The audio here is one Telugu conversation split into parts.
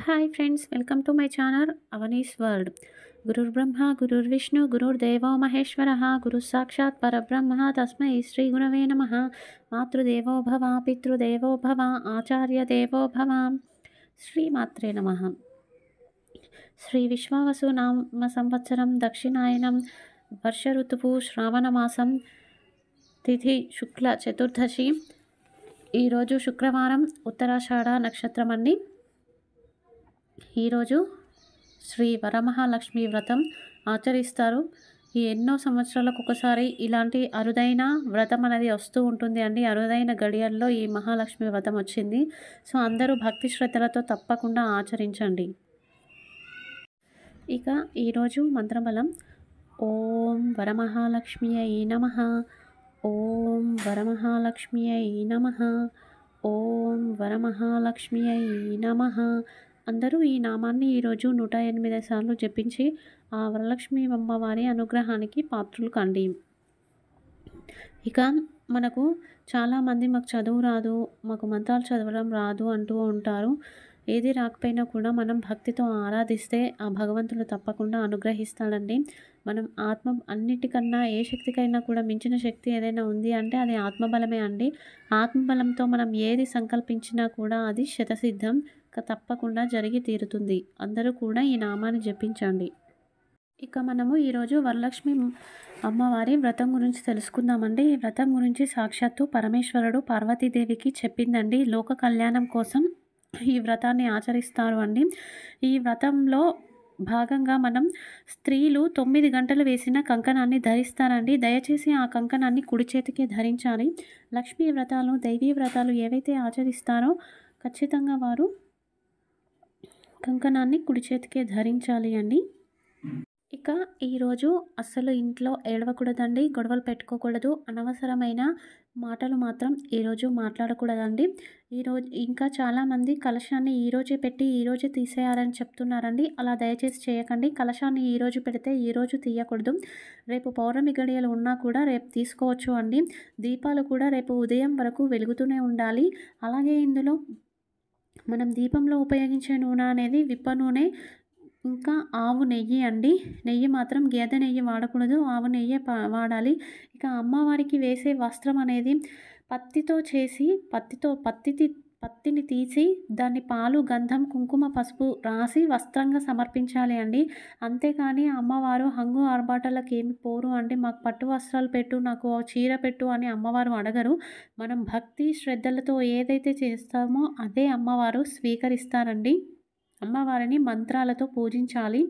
Hi friends, welcome to my channel Avanis world. గురుర్ బ్రహ్మ గురుర్ విష్ణు గురుర్ దేవో మహేశ్వర గురు సాక్షాత్ పరబ్రహ్మ తస్మై శ్రీ గురవే నమ. మాతృదేవో భవ పితృదేవో భవ ఆచార్య దేవో భవ. శ్రీమాత్రే నమ. శ్రీ విశ్వావసు నామ సంవత్సరం దక్షిణాయనం వర్ష ఋతువు శ్రావణ మాసం తిథి శుక్ల చతుర్దశి. ఈరోజు శుక్రవారం ఉత్తరాషాఢ నక్షత్రం అండి. ఈరోజు శ్రీ వరమహాలక్ష్మి వ్రతం ఆచరిస్తారు. ఈ ఎన్నో సంవత్సరాలకు ఒకసారి ఇలాంటి అరుదైన వ్రతం అనేది వస్తూ ఉంటుంది అండి. అరుదైన గడియల్లో ఈ మహాలక్ష్మి వ్రతం వచ్చింది. సో అందరూ భక్తి శ్రద్ధలతో తప్పకుండా ఆచరించండి. ఇక ఈరోజు మంత్రబలం ఓం వరమహాలక్ష్మియై నమః, ఓం వరమహాలక్ష్మియై నమః, ఓం వరమహాలక్ష్మియై నమః. అందరూ ఈ నామాన్ని ఈరోజు 108 సార్లు జపించి ఆ వరలక్ష్మి అమ్మవారి అనుగ్రహానికి పాత్రులు కండి. ఇక మనకు చాలామంది మాకు చదువు రాదు, మాకు మంత్రాలు చదవడం రాదు అంటూ ఉంటారు. ఏది రాకపోయినా కూడా మనం భక్తితో ఆరాధిస్తే ఆ భగవంతుడు తప్పకుండా అనుగ్రహిస్తాడండి. మనం అన్నిటికన్నా ఏ శక్తికైనా కూడా మించిన శక్తి ఏదైనా ఉంది అంటే అది ఆత్మబలమే అండి. ఆత్మబలంతో మనం ఏది సంకల్పించినా కూడా అది శతసిద్ధం తప్పకుండా జరిగి తీరుతుంది. అందరూ కూడా ఈ నామాన్ని జపించండి. ఇక మనము ఈరోజు వరలక్ష్మి అమ్మవారి వ్రతం గురించి తెలుసుకుందామండి. ఈ వ్రతం గురించి సాక్షాత్తు పరమేశ్వరుడు పార్వతీదేవికి చెప్పిందండి. లోక కళ్యాణం కోసం ఈ వ్రతాన్ని ఆచరిస్తారు అండి. ఈ వ్రతంలో భాగంగా మనం స్త్రీలు 9 గంటలు వేసిన కంకణాన్ని ధరిస్తారండి. దయచేసి ఆ కంకణాన్ని కుడి చేతికే ధరించాలి. లక్ష్మీ వ్రతాలు, దైవీ వ్రతాలు ఏవైతే ఆచరిస్తారో ఖచ్చితంగా వారు కంకణాన్ని కుడి చేతికే ధరించాలి అండి. ఇక ఈరోజు అస్సలు ఇంట్లో ఏడవకూడదండి, గొడవలు పెట్టుకోకూడదు, అనవసరమైన మాటలు మాత్రం ఈరోజు మాట్లాడకూడదండి. ఈరోజు ఇంకా చాలామంది కలశాన్ని ఈరోజే పెట్టి ఈరోజే తీసేయాలని చెప్తున్నారండి. అలా దయచేసి చేయకండి. కలశాన్ని ఈరోజు పెడితే ఈరోజు తీయకూడదు. రేపు పౌర్ణమి గడియలు ఉన్నా కూడా రేపు తీసుకోవచ్చు అండి. దీపాలు కూడా రేపు ఉదయం వరకు వెలుగుతూనే ఉండాలి. అలాగే ఇందులో మనం దీపంలో ఉపయోగించే నూనె అనేది విప్ప నూనె, ఇంకా ఆవు నెయ్యి అండి. నెయ్యి మాత్రం గేదె నెయ్యి వాడకూడదు, ఆవు నెయ్యే వాడాలి. ఇక అమ్మవారికి వేసే వస్త్రం అనేది పత్తితో చేసి పత్తిని తీసి దాన్ని పాలు, గంధం, కుంకుమ, పసుపు రాసి వస్త్రంగా సమర్పించాలి అండి. అంతేకాని అమ్మవారు హంగు ఆర్భాటాలకు ఏమి పోరు అండి. మాకు పట్టు వస్త్రాలు పెట్టు, నాకు చీర పెట్టు అని అమ్మవారు అడగరు. మనం భక్తి శ్రద్ధలతో ఏదైతే చేస్తామో అదే అమ్మవారు స్వీకరిస్తారండి. అమ్మవారిని మంత్రాలతో పూజించాలి.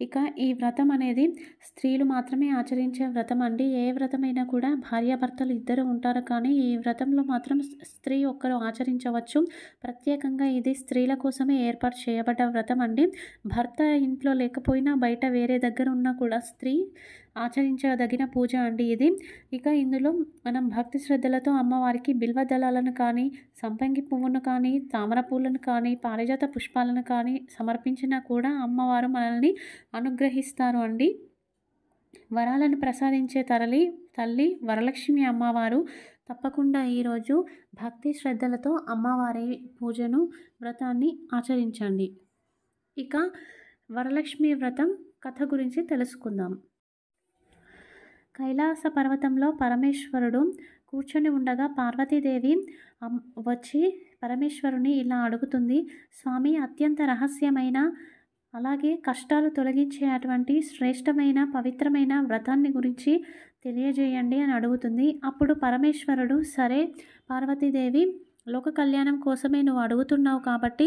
ఇక ఈ వ్రతం అనేది స్త్రీలు మాత్రమే ఆచరించే వ్రతం అండి. ఏ వ్రతమైనా కూడా భార్యాభర్తలు ఇద్దరు ఉంటారు, కానీ ఈ వ్రతంలో మాత్రం స్త్రీ ఒక్కరు ఆచరించవచ్చు. ప్రత్యేకంగా ఇది స్త్రీల కోసమే ఏర్పాటు చేయబడ్డ వ్రతం అండి. భర్త ఇంట్లో లేకపోయినా బయట వేరే దగ్గర ఉన్నా కూడా స్త్రీ ఆచరించదగిన పూజ అండి ఇది. ఇక ఇందులో మనం భక్తి శ్రద్ధలతో అమ్మవారికి బిల్వ దళాలను కానీ, సంపంగి పువ్వును కానీ, తామర పూలను కానీ, పారిజాత పుష్పాలను కానీ సమర్పించినా కూడా అమ్మవారు మనల్ని అనుగ్రహిస్తారు అండి. వరాలను ప్రసాదించే తల్లి వరలక్ష్మి అమ్మవారు. తప్పకుండా ఈరోజు భక్తి శ్రద్ధలతో అమ్మవారి పూజను, వ్రతాన్ని ఆచరించండి. ఇక వరలక్ష్మి వ్రతం కథ గురించి తెలుసుకుందాం. కైలాస పర్వతంలో పరమేశ్వరుడు కూర్చొని ఉండగా పార్వతీదేవి వచ్చి పరమేశ్వరుని ఇలా అడుగుతుంది. స్వామి, అత్యంత రహస్యమైన అలాగే కష్టాలు తొలగించే అటువంటి శ్రేష్టమైన పవిత్రమైన వ్రతాన్ని గురించి తెలియజేయండి అని అడుగుతుంది. అప్పుడు పరమేశ్వరుడు, సరే పార్వతీదేవి, లోక కళ్యాణం కోసమే నువ్వు అడుగుతున్నావు కాబట్టి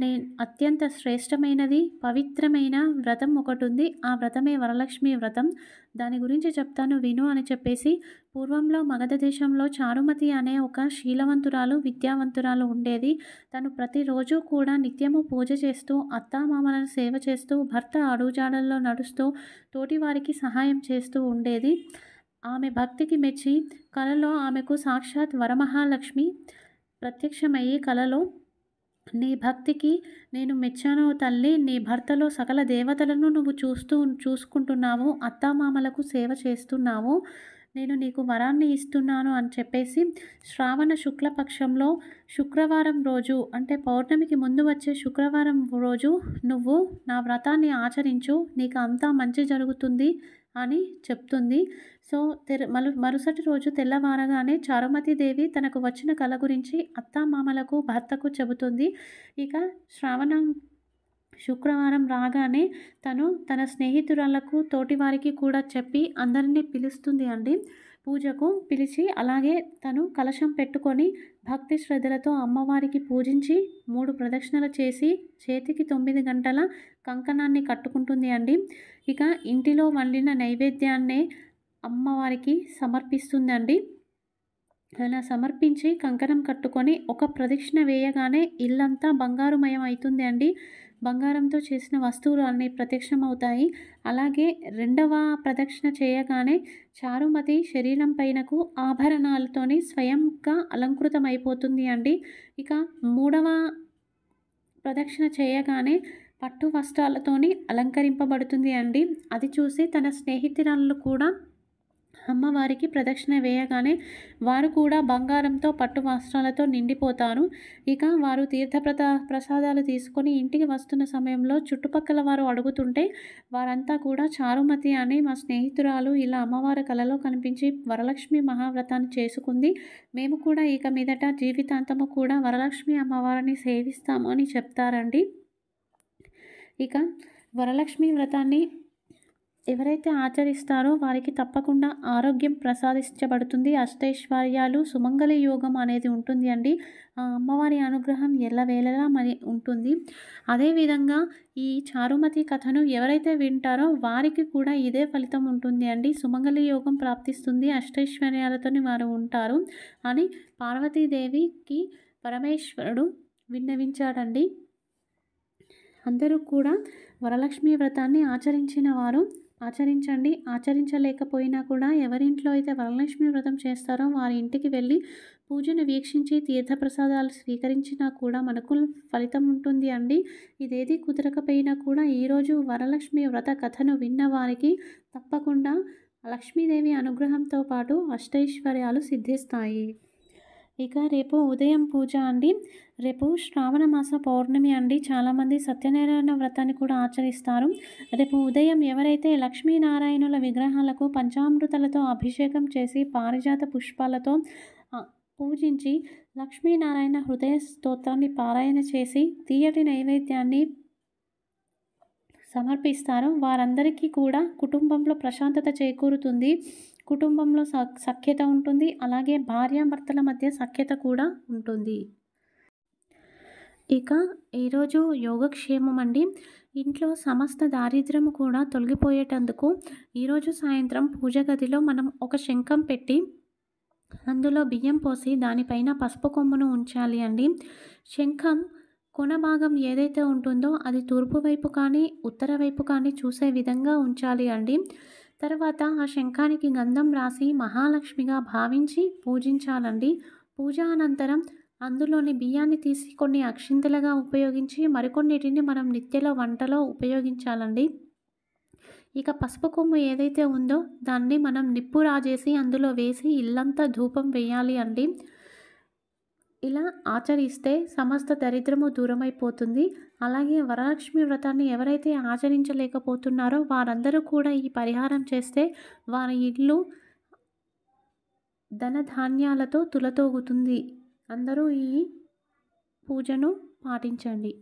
నేను అత్యంత శ్రేష్టమైనది పవిత్రమైన వ్రతం ఒకటి ఉంది. ఆ వ్రతమే వరలక్ష్మి వ్రతం. దాని గురించి చెప్తాను విను అని చెప్పేసి, పూర్వంలో మగధ దేశంలో చారుమతి అనే ఒక శీలవంతురాలు, విద్యావంతురాలు ఉండేది. తను ప్రతిరోజు కూడా నిత్యము పూజ చేస్తూ, అత్తామామలను సేవ చేస్తూ, భర్త అడుగుజాడల్లో నడుస్తూ, తోటివారికి సహాయం చేస్తూ ఉండేది. ఆమె భక్తికి మెచ్చి కలలో ఆమెకు సాక్షాత్ వరమహాలక్ష్మి ప్రత్యక్షమయ్యి కలలో, నీ భక్తికి నేను మెచ్చాను తల్లి. నీ భర్తలో సకల దేవతలను నువ్వు చూసుకుంటున్నావు, అత్తామామలకు సేవ చేస్తున్నావు. నేను నీకు వరాన్ని ఇస్తున్నాను అని చెప్పేసి శ్రావణ శుక్లపక్షంలో శుక్రవారం రోజు అంటే పౌర్ణమికి ముందు వచ్చే శుక్రవారం రోజు నువ్వు నా వ్రతాన్ని ఆచరించు, నీకు అంతా మంచి జరుగుతుంది అని చెప్తుంది. సో మరుసటి రోజు తెల్లవారగానే చారుమతీదేవి తనకు వచ్చిన కల గురించి అత్తామామలకు భర్తకు చెబుతుంది. ఇక శ్రావణం శుక్రవారం రాగానే తను తన స్నేహితురాళ్లకు తోటివారికి కూడా చెప్పి అందరినీ పిలుస్తుంది అండి పూజకు. పిలిచి అలాగే తను కలశం పెట్టుకొని భక్తి శ్రద్ధలతో అమ్మవారికి పూజించి 3 ప్రదక్షిణలు చేసి చేతికి 9 గంటల కంకణాన్ని కట్టుకుంటుంది అండి. ఇక ఇంటిలో వండిన నైవేద్యాన్నే అమ్మవారికి సమర్పిస్తుందండి. అలా సమర్పించి కంకణం కట్టుకొని ఒక ప్రదక్షిణ వేయగానే ఇల్లంతా బంగారుమయం అవుతుంది అండి. బంగారంతో చేసిన వస్తువులు అన్నీ ప్రత్యక్షమవుతాయి. అలాగే 2వ ప్రదక్షిణ చేయగానే చారుమతి శరీరం పైనకు ఆభరణాలతోని స్వయంగా అలంకృతమైపోతుంది అండి. ఇక 3వ ప్రదక్షిణ చేయగానే పట్టు వస్త్రాలతోని అలంకరింపబడుతుంది అండి. అది చూసి తన స్నేహితురాళ్ళు కూడా అమ్మవారికి ప్రదక్షిణ వేయగానే వారు కూడా బంగారంతో పట్టు వస్త్రాలతో నిండిపోతారు. ఇక వారు ప్రసాదాలు తీసుకొని ఇంటికి వస్తున్న సమయంలో చుట్టుపక్కల వారు అడుగుతుంటే వారంతా కూడా చారుమతి అని మా స్నేహితురాలు ఇలా అమ్మవారి కలలో కనిపించి వరలక్ష్మి మహావ్రతాన్ని చేసుకుంది, మేము కూడా ఇక మీదట జీవితాంతము కూడా వరలక్ష్మి అమ్మవారిని సేవిస్తాము అని చెప్తారండి. ఇక వరలక్ష్మి వ్రతాన్ని ఎవరైతే ఆచరిస్తారో వారికి తప్పకుండా ఆరోగ్యం ప్రసాదించబడుతుంది, అష్టైశ్వర్యాలు సుమంగళి యోగం అనేది ఉంటుంది అండి. ఆ అమ్మవారి అనుగ్రహం ఎల్లవేళలా మరి ఉంటుంది. అదేవిధంగా ఈ చారుమతి కథను ఎవరైతే వింటారో వారికి కూడా ఇదే ఫలితం ఉంటుంది అండి. సుమంగళి యోగం ప్రాప్తిస్తుంది, అష్టైశ్వర్యాలతోని వారు ఉంటారు అని పార్వతీదేవికి పరమేశ్వరుడు విన్నవించాడండి. అందరూ కూడా వరలక్ష్మి వ్రతాన్ని ఆచరించిన వారు ఆచరించండి. ఆచరించలేకపోయినా కూడా ఎవరింట్లో అయితే వరలక్ష్మి వ్రతం చేస్తారో వారి ఇంటికి వెళ్ళి పూజను వీక్షించి తీర్థప్రసాదాలు స్వీకరించినా కూడా మనకు ఫలితం ఉంటుంది అండి. ఇదేది కుదరకపోయినా కూడా ఈరోజు వరలక్ష్మి వ్రత కథను విన్న వారికి తప్పకుండా లక్ష్మీదేవి అనుగ్రహంతో పాటు అష్టైశ్వర్యాలు సిద్ధిస్తాయి. ఇక రేపు ఉదయం పూజ అండి. రేపు శ్రావణ మాస పౌర్ణమి అండి. చాలామంది సత్యనారాయణ వ్రతాన్ని కూడా ఆచరిస్తారు. రేపు ఉదయం ఎవరైతే లక్ష్మీనారాయణుల విగ్రహాలకు పంచామృతాలతో అభిషేకం చేసి పారిజాత పుష్పాలతో పూజించి లక్ష్మీనారాయణ హృదయ స్తోత్రాన్ని పారాయణ చేసి తీయటి నైవేద్యాన్ని సమర్పిస్తారు వారందరికీ కూడా కుటుంబంలో ప్రశాంతత చేకూరుతుంది, కుటుంబంలో సఖ్యత ఉంటుంది, అలాగే భార్యాభర్తల మధ్య సఖ్యత కూడా ఉంటుంది. ఇక ఈరోజు యోగక్షేమం అండి. ఇంట్లో సమస్త దారిద్ర్యము కూడా తొలగిపోయేటందుకు ఈరోజు సాయంత్రం పూజ గదిలో మనం ఒక శంఖం పెట్టి అందులో బియ్యం పోసి దానిపైన పసుపు కొమ్మును ఉంచాలి అండి. శంఖం కొన భాగం ఏదైతే ఉంటుందో అది తూర్పు వైపు కానీ ఉత్తర వైపు కానీ చూసే విధంగా ఉంచాలి అండి. తర్వాత ఆ శంఖానికి గంధం రాసి మహాలక్ష్మిగా భావించి పూజించాలండి. పూజ అనంతరం అందులోని బియ్యాన్ని తీసి కొన్ని అక్షింతలుగా ఉపయోగించి మరికొన్నిటిని మనం నిత్యలో వంటలో ఉపయోగించాలండి. ఇక పసుపు కొమ్ము ఏదైతే ఉందో దాన్ని మనం నిప్పు రాజేసి అందులో వేసి ఇల్లంతా ధూపం వేయాలి అండి. ఇలా ఆచరిస్తే సమస్త దరిద్రము దూరమైపోతుంది. అలాగే వరలక్ష్మి వ్రతాన్ని ఎవరైతే ఆచరించలేకపోతున్నారో వారందరూ కూడా ఈ పరిహారం చేస్తే వారి ఇల్లు ధనధాన్యాలతో తులతూగుతుంది. అందరూ ఈ పూజను పాటించండి.